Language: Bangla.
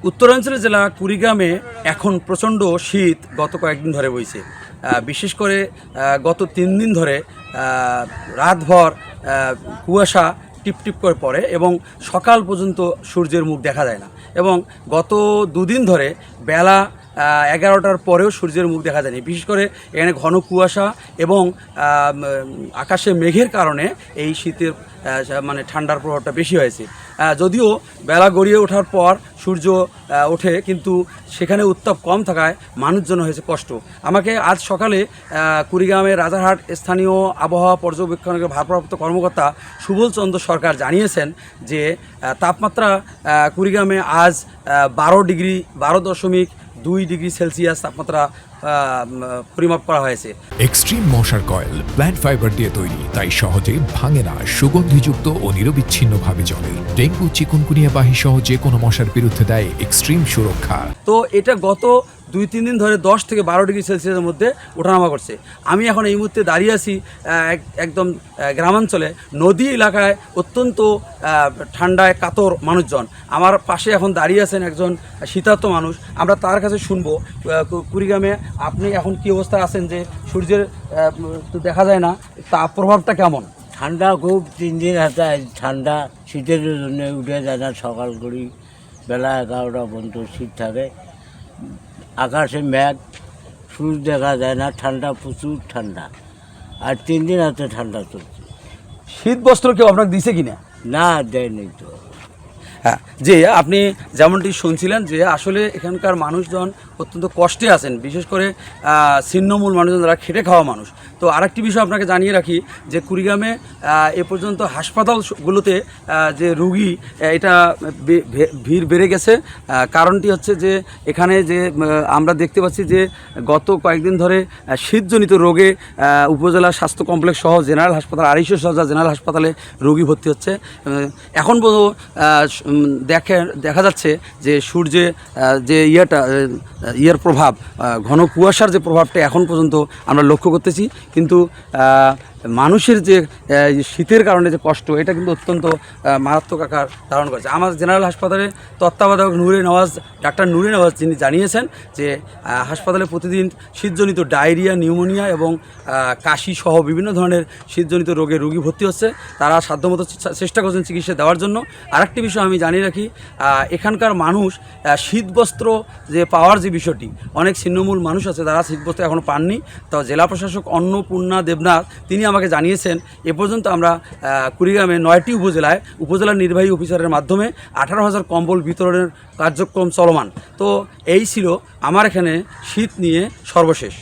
উত্তরাঞ্চলের জেলা কুড়িগ্রামে এখন প্রচণ্ড শীত গত কয়েকদিন ধরে বইছে। বিশেষ করে গত 3 দিন ধরে রাতভর কুয়াশা টিপটিপ করে পড়ে এবং সকাল পর্যন্ত সূর্যের মুখ দেখা যায় না। এবং গত 2 দিন ধরে বেলা 11টার পরেও সূর্যের মুখ দেখা যায়নি। বিশেষ করে এখানে ঘন কুয়াশা এবং আকাশে মেঘের কারণে এই শীতের মানে ঠান্ডার প্রভাবটা বেশি হয়েছে। যদিও বেলা গড়িয়ে ওঠার পর সূর্য ওঠে, কিন্তু সেখানে উত্তাপ কম থাকায় মানুষজন হয়েছে কষ্ট। আমাকে আজ সকালে কুড়িগ্রামের রাজারহাট স্থানীয় আবহাওয়া পর্যবেক্ষণের ভারপ্রাপ্ত কর্মকর্তা সুবল চন্দ্র সরকার জানিয়েছেন যে তাপমাত্রা কুড়িগ্রামে আজ 12.2 ডিগ্রি সেলসিয়াস তাপমাত্রা পরিমাপ করা হয়েছে। এক্সট্রিম মশার কয়েল প্ল্যান্ট ফাইবার দিয়ে তৈরি, তাই সহজে ভাঙে না, সুগন্ধিযুক্ত ও নিরবিচ্ছিন্নভাবে জ্বলে। ডেঙ্গু, চিকুনগুনিয়া বাহি সহ যে কোনো মশার বিরুদ্ধে দেয় এক্সট্রিম সুরক্ষা। তো এটা গত 2-3 দিন ধরে 10 থেকে 12 ডিগ্রি সেলসিয়াসের মধ্যে ওঠানামা করছে। আমি এখন এই মুহূর্তে দাঁড়িয়ে আছি একদম গ্রামাঞ্চলে, নদী এলাকায় অত্যন্ত ঠান্ডায় কাতর মানুষজন। আমার পাশে এখন দাঁড়িয়ে আছেন একজন শীতার্ত মানুষ, আমরা তার কাছে শুনবো কুড়িগ্রামে আপনি এখন কি অবস্থা আছেন, যে সূর্যের তো দেখা যায় না, তাপ প্রভাবটা কেমন? ঠান্ডা খুব, 3 দিন হাতে ঠান্ডা, শীতের জন্য উঠে যায় না। সকাল করি বেলা 11টা পর্যন্ত শীত থাকে, আকাশে মেঘ, সূর্য দেখা যায় না, ঠান্ডা, প্রচুর ঠান্ডা। আর 3 দিন হাতে ঠান্ডা চলছে। শীত বস্ত্র কেউ আপনাকে দিছে কিনা? না, দেয়নি তো। হ্যাঁ, যে আপনি যেমনটি শুনছিলেন যে আসলে এখানকার মানুষজন অত্যন্ত কষ্টে আছেন, বিশেষ করে ছিন্নমূল মানুষজন, যারা খেটে খাওয়া মানুষ। তো আরেকটি বিষয় আপনাকে জানিয়ে রাখি যে কুড়িগ্রামে এ পর্যন্ত হাসপাতালগুলোতে যে রুগী এটা ভিড় বেড়ে গেছে। কারণটি হচ্ছে যে এখানে যে আমরা দেখতে পাচ্ছি যে গত কয়েকদিন ধরে শীতজনিত রোগে উপজেলা স্বাস্থ্য কমপ্লেক্স সহ জেনারেল হাসপাতাল, 250 শয্যা জেনারেল হাসপাতালে রোগী ভর্তি হচ্ছে। এখন পর্যন্ত দেখা যাচ্ছে যে সূর্যে যে ইয়ের প্রভাব, ঘন কুয়াশার যে প্রভাবটা এখন পর্যন্ত আমরা লক্ষ্য করতেছি, কিন্তু মানুষের যে শীতের কারণে যে কষ্ট, এটা কিন্তু অত্যন্ত মারাত্মক আকার ধারণ করেছে। আমার জেনারেল হাসপাতালে তত্ত্বাবধায়ক ডাক্তার নুরে নওয়াজ যিনি জানিয়েছেন যে হাসপাতালে প্রতিদিন শীতজনিত ডায়রিয়া, নিউমোনিয়া এবং কাশি সহ বিভিন্ন ধরনের শীতজনিত রোগে রোগী ভর্তি হচ্ছে। তারা সাধ্যমতো চেষ্টা করছেন চিকিৎসা দেওয়ার জন্য। আরেকটি বিষয় আমি জানিয়ে রাখি, এখানকার মানুষ শীতবস্ত্র যে পাওয়ার যে বিষয়টি, অনেক ছিন্নমূল মানুষ আছে যারা শীতবস্ত্র এখনও পাননি। তো জেলা প্রশাসক অন্নপূর্ণা দেবনাথ তিনি আমাকে জানিয়েছেন এ পর্যন্ত আমরা কুড়িগ্রামে 9টি উপজেলা নির্বাহী অফিসারের মাধ্যমে 18,000 কম্বল বিতরণের কার্যক্রম চলমান। তো এই ছিল আমার এখানে শীত নিয়ে সর্বশেষ।